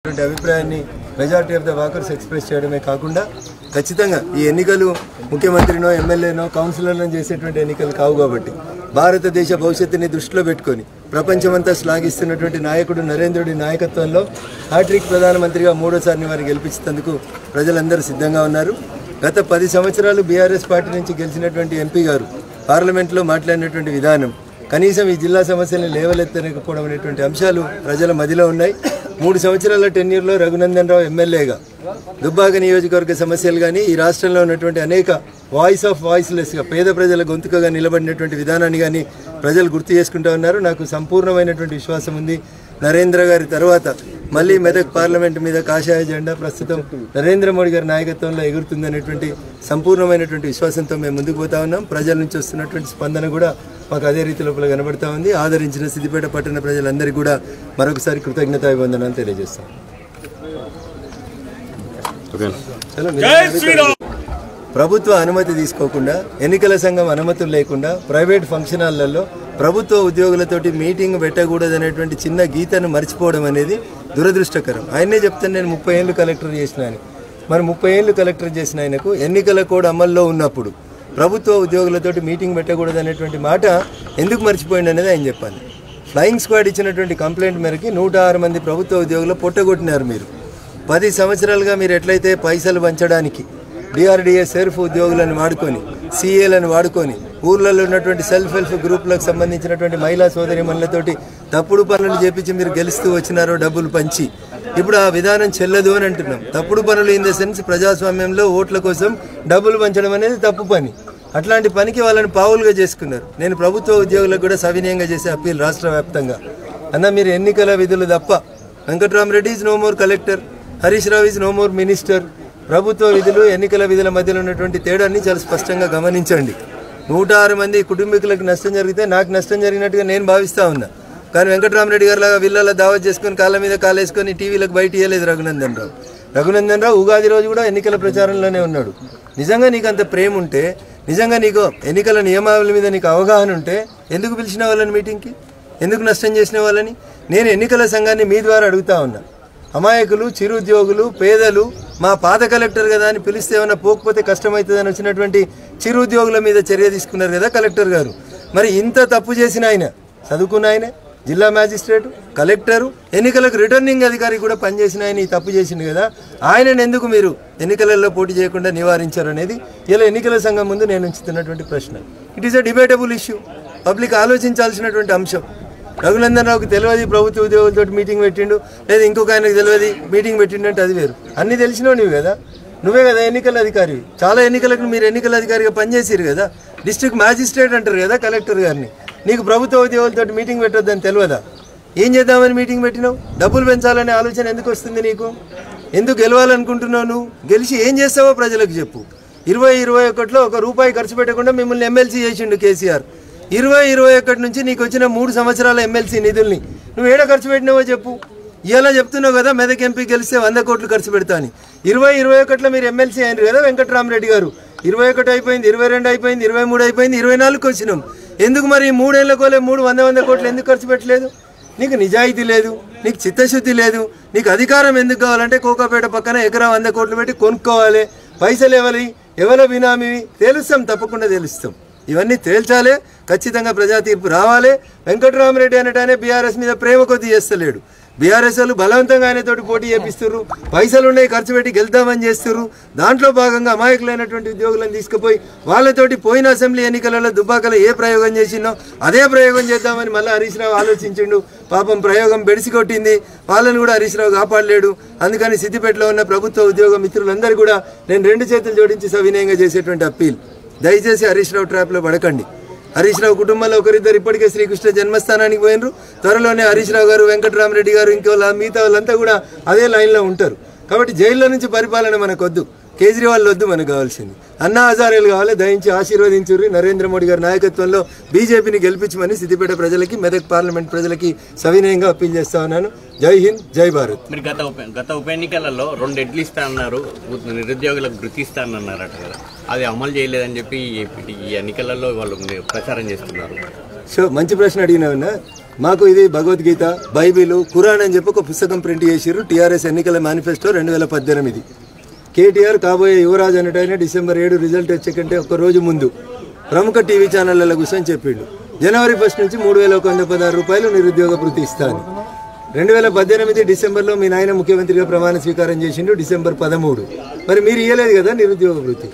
అభిప్రాయాన్ని majority of the walkers express చేయడమే కాకుండా ఖచ్చితంగా ఈ ఎన్నికలు ముఖ్యమంత్రినో ఎమ్మెల్యేనో కౌన్సిలర్లను చేసేటువంటి ఎన్నికలు కావు కాబట్టి భారతదేశ భవిష్యత్తుని దృష్టిలో పెట్టుకొని ప్రపంచమంతా శ్లాఘిస్తున్నటువంటి నాయకుడు నరేంద్రుడి నాయకత్వంలో హ్యాట్రిక్ ప్రధానమంత్రిగా మూడోసారి వారిని గెలిపించేందుకు ప్రజలందరూ సిద్ధంగా ఉన్నారు. గత 10 సంవత్సరాలు బీఆర్ఎస్ పార్టీ నుంచి గెలిచినటువంటి ఎంపీ గారు పార్లమెంట్లో మాట్లాడినటువంటి విధానం కనీసం ఈ జిల్లా సమస్యలను లేవలెత్తలేకపోవడం అనేటువంటి అంశాలు ప్రజల మధ్యలో ఉన్నాయి. 3 సంవత్సరాల టెన్యూర్లో రఘునందన్ రావు ఎమ్మెల్యేగా దుబ్బాక నియోజకవర్గ సమస్యలు కానీ ఈ రాష్ట్రంలో ఉన్నటువంటి అనేక వాయిస్ ఆఫ్ వాయిస్లెస్గా పేద ప్రజల గొంతుకగా నిలబడినటువంటి విధానాన్ని కానీ ప్రజలు గుర్తు చేసుకుంటూ ఉన్నారు. నాకు సంపూర్ణమైనటువంటి విశ్వాసం ఉంది. నరేంద్ర గారి తర్వాత మళ్ళీ మెదక్ పార్లమెంట్ మీద కాషాయ జెండా ప్రస్తుతం నరేంద్ర మోడీ గారి నాయకత్వంలో ఎగురుతుందనేటువంటి సంపూర్ణమైనటువంటి విశ్వాసంతో మేము ముందుకు పోతా ఉన్నాం. ప్రజల నుంచి వస్తున్నటువంటి స్పందన కూడా మాకు అదే రీతి లోపల కనబడతా ఉంది. ఆదరించిన సిద్దిపేట పట్టణ ప్రజలందరికీ కూడా మరొకసారి కృతజ్ఞతాభివందనాలు తెలియజేస్తాం. ప్రభుత్వ అనుమతి తీసుకోకుండా ఎన్నికల సంఘం అనుమతులు లేకుండా ప్రైవేట్ ఫంక్షన్ హాళ్లలో ప్రభుత్వ ఉద్యోగులతోటి మీటింగ్ పెట్టకూడదనేటువంటి చిన్న గీతను మర్చిపోవడం అనేది దురదృష్టకరం. ఆయనే చెప్తాను, నేను 30 ఏళ్ళు కలెక్టర్ చేసిన అని. మరి 30 ఏళ్ళు కలెక్టర్ చేసిన ఆయనకు ఎన్నికల కోడ్ అమల్లో ఉన్నప్పుడు ప్రభుత్వ ఉద్యోగులతోటి మీటింగ్ పెట్టకూడదనేటువంటి మాట ఎందుకు మర్చిపోయింది అనేది ఆయన చెప్పాలి. ఫ్లయింగ్ స్క్వాడ్ ఇచ్చినటువంటి కంప్లైంట్ మేరకి 106 మంది ప్రభుత్వ ఉద్యోగులు పొట్టగొట్టినారు. మీరు 10 సంవత్సరాలుగా మీరు ఎట్లయితే పైసలు పంచడానికి డిఆర్డిఏ సెర్ఫ్ ఉద్యోగులను వాడుకొని సిఏలను వాడుకొని ఊర్లలో ఉన్నటువంటి సెల్ఫ్ హెల్ప్ గ్రూప్లకు సంబంధించినటువంటి మహిళా సోదరిమణులతోటి తప్పుడు పనులు చేపించి మీరు గెలుస్తూ వచ్చినారో డబ్బులు పంచి, ఇప్పుడు ఆ విధానం చెల్లదు అని అంటున్నాం. తప్పుడు పనులు ఇన్ ద సెన్స్ ప్రజాస్వామ్యంలో ఓట్ల కోసం డబ్బులు పంచడం అనేది తప్పు పని. అట్లాంటి పనికి వాళ్ళని పావులుగా చేసుకున్నారు. నేను ప్రభుత్వ ఉద్యోగులకు కూడా సవినయంగా చేసే అప్పీల్ రాష్ట్ర వ్యాప్తంగా, అన్న మీరు ఎన్నికల విధులు తప్ప Venkatramireddy is no more collector, Harish Rao is no more minister. ప్రభుత్వ విధులు ఎన్నికల విధుల మధ్యలో ఉన్నటువంటి తేడాన్ని చాలా స్పష్టంగా గమనించండి. 106 మంది కుటుంబీకులకు నష్టం జరిగితే నాకు నష్టం జరిగినట్టుగా నేను భావిస్తూ ఉన్నా. కానీ వెంకట్రామరెడ్డి గారు లాగా విల్లలో దావత్ చేసుకొని కాళ్ళ మీద కాలేసుకొని టీవీలకు బయట ఇవ్వలేదు రఘునందన్ రావు. రఘునందన్ రావు ఉగాది రోజు కూడా ఎన్నికల ప్రచారంలోనే ఉన్నాడు. నిజంగా నీకు అంత ప్రేమ ఉంటే, నిజంగా నీకు ఎన్నికల నియమావళి మీద నీకు అవగాహన ఉంటే ఎందుకు పిలిచిన వాళ్ళని మీటింగ్కి, ఎందుకు నష్టం చేసిన వాళ్ళని? నేను ఎన్నికల సంఘాన్ని మీ ద్వారా అడుగుతా ఉన్నా. అమాయకులు, చిరుద్యోగులు, పేదలు మా పాత కలెక్టర్ కదా అని పిలిస్తే ఏమైనా పోకపోతే కష్టమవుతుందని వచ్చినటువంటి చిరుద్యోగుల మీద చర్య తీసుకున్నారు కదా కలెక్టర్ గారు. మరి ఇంత తప్పు చేసిన ఆయన, చదువుకున్న ఆయన, జిల్లా మ్యాజిస్ట్రేటు, కలెక్టరు, ఎన్నికలకు రిటర్నింగ్ అధికారి కూడా పనిచేసిన ఆయన ఈ తప్పు చేసింది కదా, ఆయనను ఎందుకు మీరు ఎన్నికలలో పోటీ చేయకుండా నివారించారు అనేది ఇలా ఎన్నికల సంఘం ముందు నేను ఉంచుతున్నటువంటి ప్రశ్న. It is a debatable issue. Public ఆలోచించాల్సినటువంటి అంశం. రఘునందన్ రావుకి తెలియదు ప్రభుత్వ ఉద్యోగులతో మీటింగ్ పెట్టిండు, లేదా ఇంకొక ఆయనకు తెలియదు మీటింగ్ పెట్టిండు అంటే అది వేరు. అన్నీ తెలిసినావు నువ్వు కదా, నువ్వే కదా ఎన్నికల అధికారి. చాలా ఎన్నికలకు మీరు ఎన్నికల అధికారిగా పనిచేసారు కదా. డిస్ట్రిక్ట్ మ్యాజిస్ట్రేట్ అంటారు కదా కలెక్టర్ గారిని. నీకు ప్రభుత్వ ఉద్యోగులతో మీటింగ్ పెట్టొద్దని తెలియదా? ఏం చేద్దామని మీటింగ్ పెట్టినావు? డబ్బులు పెంచాలనే ఆలోచన ఎందుకు వస్తుంది నీకు? ఎందుకు గెలవాలనుకుంటున్నావు? నువ్వు గెలిచి ఏం చేస్తావో ప్రజలకు చెప్పు. 2021లో ₹1 ఖర్చు పెట్టకుండా మిమ్మల్ని ఎమ్మెల్సీ చేసిండు కేసీఆర్. 2021 నుంచి నీకు వచ్చిన 3 సంవత్సరాల ఎమ్మెల్సీ నిధుల్ని నువ్వు ఏడ ఖర్చు పెట్టినావో చెప్పు. ఇలా చెప్తున్నావు కదా మెదక్ ఎంపీ గెలిస్తే 100 కోట్లు ఖర్చు పెడతా అని. 2021లో మీరు ఎమ్మెల్సీ అయినారు కదా వెంకట్రామరెడ్డి గారు. 21 అయిపోయింది, 22 అయిపోయింది, 23 అయిపోయింది, 24కి వచ్చినాం. ఎందుకు మరి 3 ఏళ్లకోలే 100 కోట్లు ఎందుకు ఖర్చు పెట్టలేదు? నీకు నిజాయితీ లేదు, నీకు చిత్తశుద్ధి లేదు. నీకు అధికారం ఎందుకు కావాలంటే కోకాపేట పక్కన ఎకరా 100 కోట్లు పెట్టి కొనుక్కోవాలి. పైసలు ఎవరో బినామీ తేలుస్తాం, తప్పకుండా తెలుస్తాం. ఇవన్నీ తేల్చాలి. ఖచ్చితంగా ప్రజా తీర్పు రావాలి. వెంకట్రామరెడ్డి అనటానే బీఆర్ఎస్ మీద ప్రేమ కొద్ది చేస్తలేడు. బీఆర్ఎస్ వాళ్ళు బలవంతంగా ఆయనతోటి పోటీ చేపిస్తున్నారు. పైసలు ఉన్నాయి ఖర్చు పెట్టి గెలుద్దామని చేస్తున్నారు. దాంట్లో భాగంగా అమాయకులైనటువంటి ఉద్యోగులను తీసుకుపోయి వాళ్ళతోటి పోయిన అసెంబ్లీ ఎన్నికలలో దుబ్బాకలో ఏ ప్రయోగం చేసిందో అదే ప్రయోగం చేద్దామని మళ్ళీ హరీష్ రావు ఆలోచించిండు. పాపం ప్రయోగం బెడిసి కొట్టింది. వాళ్ళని కూడా హరీష్ రావు కాపాడలేడు. అందుకని సిద్దిపేటలో ఉన్న ప్రభుత్వ ఉద్యోగ మిత్రులందరూ కూడా నేను 2 చేతులు జోడించి సవినయంగా చేసేటువంటి అప్పీల్, దయచేసి హరీష్ రావు ట్రాప్లో పడకండి. హరీష్ రావు కుటుంబంలో ఒకరిద్దరు ఇప్పటికే శ్రీకృష్ణ జన్మస్థానానికి పోయినరు. త్వరలోనే హరీష్ రావు గారు, వెంకట్రామరెడ్డి గారు, ఇంకో మిగతా వాళ్ళంతా కూడా అదే లైన్లో ఉంటారు. కాబట్టి జైల్లో నుంచి పరిపాలన మనకొద్దు, కేజ్రీవాల్ వద్దు, మనకు కావాల్సింది అన్నా హజారేలు కావాలి. దయించి ఆశీర్వదించుర్రి. నరేంద్ర మోడీ గారి నాయకత్వంలో బీజేపీని గెలిపించమని సిద్దిపేట ప్రజలకి, మెదక్ పార్లమెంట్ ప్రజలకి సవినయంగా అప్పీల్ చేస్తా ఉన్నాను. జై హింద్, జై భారత్. మీరు గత ఉప ఎన్నికలలో 2 ఎడ్లు ఇస్తా అన్నారు, నిరుద్యోగులకు గుర్తిస్తా అన్నారట కదా, అది అమలు చేయలేదని చెప్పి ఈ ఎన్నికలలో వాళ్ళు ప్రచారం చేస్తున్నారు. సో మంచి ప్రశ్న అడిగినావున్నా. మాకు ఇది భగవద్గీత, బైబిల్, ఖురాన్ అని చెప్పి ఒక పుస్తకం ప్రింట్ చేసిర్రు. టీఆర్ఎస్ ఎన్నికల మేనిఫెస్టో 2018. కేటీఆర్ కాబోయే యువరాజు అన్నట్టు డిసెంబర్ 7 రిజల్ట్ వచ్చే కంటే ఒక రోజు ముందు ప్రముఖ టీవీ ఛానళ్ల కూర్చొని చెప్పిండు, జనవరి 1 నుంచి 3,116 రూపాయలు నిరుద్యోగ భృతి ఇస్తాను. 2018 డిసెంబర్లో మీ నాయన ముఖ్యమంత్రిగా ప్రమాణ స్వీకారం చేసిండు, డిసెంబర్ 13. మరి మీరు ఇవ్వలేదు కదా నిరుద్యోగ భృతి.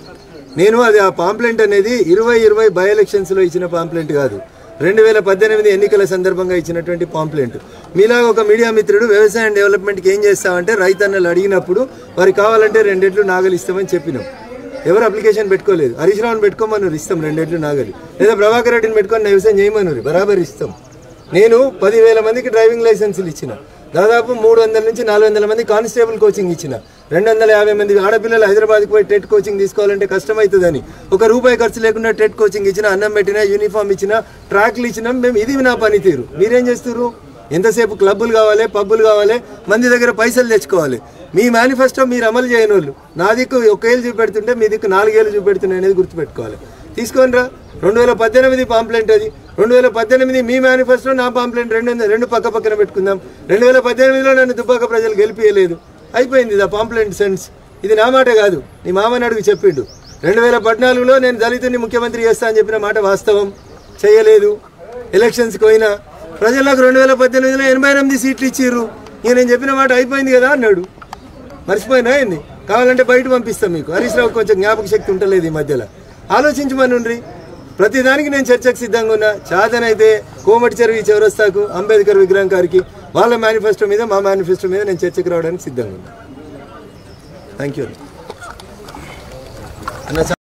నేను అది ఆ పాంప్లెంట్ అనేది 2020 బై ఎలక్షన్స్లో ఇచ్చిన పాంప్లెంట్ కాదు, 2018 ఎన్నికల సందర్భంగా ఇచ్చినటువంటి పాంప్లెంట్. మీలాగా ఒక మీడియా మిత్రుడు వ్యవసాయం డెవలప్మెంట్కి ఏం చేస్తామంటే రైతన్నలు అడిగినప్పుడు వారికి కావాలంటే 2 ఎడ్లు నాగలి ఇస్తామని చెప్పినాం. ఎవరు అప్లికేషన్ పెట్టుకోలేదు. హరీష్ రావుని పెట్టుకోమన్నారు, ఇస్తాం 2 ఎడ్లు నాగలి. లేదా ప్రభాకర్ రెడ్డిని పెట్టుకొని వ్యవసాయం చేయమన్నారు, బరాబర్ ఇస్తాం. నేను 10,000 మందికి డ్రైవింగ్ లైసెన్సులు ఇచ్చిన, దాదాపు 300 నుంచి 400 మంది కానిస్టేబుల్ కోచింగ్ ఇచ్చిన, 250 మంది ఆడపిల్లలు హైదరాబాద్కి పోయి టెట్ కోచింగ్ తీసుకోవాలంటే కష్టమవుతుందని ₹1 ఖర్చు లేకుండా టెట్ కోచింగ్ ఇచ్చిన, అన్నం పెట్టినా, యూనిఫామ్ ఇచ్చిన, ట్రాక్లు ఇచ్చినాం. మేము ఇది నా పనితీరు. మీరేం చేస్తారు? ఎంతసేపు క్లబ్బులు కావాలి, పబ్బులు కావాలి, మంది దగ్గర పైసలు తెచ్చుకోవాలి. మీ మేనిఫెస్టో మీరు అమలు చేయని వాళ్ళు నా దిక్కు 1 ఏళ్ళు చూపెడుతుంటే మీ దిక్కు 4 ఏళ్ళు చూపెడుతున్నాయి అనేది గుర్తుపెట్టుకోవాలి. తీసుకొని రా. 2018 పాంప్లెంట్ అది. 2018 మీ మేనిఫెస్టో, నా పాంప్లెంట్, రెండు పక్క పక్కన పెట్టుకుందాం. 2018లో నన్ను దుబ్బాక ప్రజలు గెలిపియలేదు, అయిపోయింది ఇది పాంప్లెంట్ సెన్స్. ఇది నా మాట కాదు, నీ మామని అడుగు చెప్పిండు. 2014లో నేను దళితుని ముఖ్యమంత్రి చేస్తా అని చెప్పిన మాట వాస్తవం, చేయలేదు. ఎలక్షన్స్కి పోయినా ప్రజలకు 2018లో 88 సీట్లు ఇచ్చిర్రు. ఇక నేను చెప్పిన మాట అయిపోయింది కదా అన్నాడు. మర్చిపోయినా ఏంది? కావాలంటే బయట పంపిస్తాం మీకు. హరీష్ రావు కొంచెం జ్ఞాపక శక్తి ఉంటలేదు ఈ మధ్యలో. ఆలోచించమనుండ్రి. ప్రతిదానికి నేను చర్చకు సిద్ధంగా ఉన్నా. చాదనైతే కోమటి చెరువు చౌరస్తాకు, అంబేద్కర్ విగ్రహం గారికి, వాళ్ళ మేనిఫెస్టో మీద, మా మేనిఫెస్టో మీద నేను చర్చకు రావడానికి సిద్ధంగా ఉన్నా. Thank you.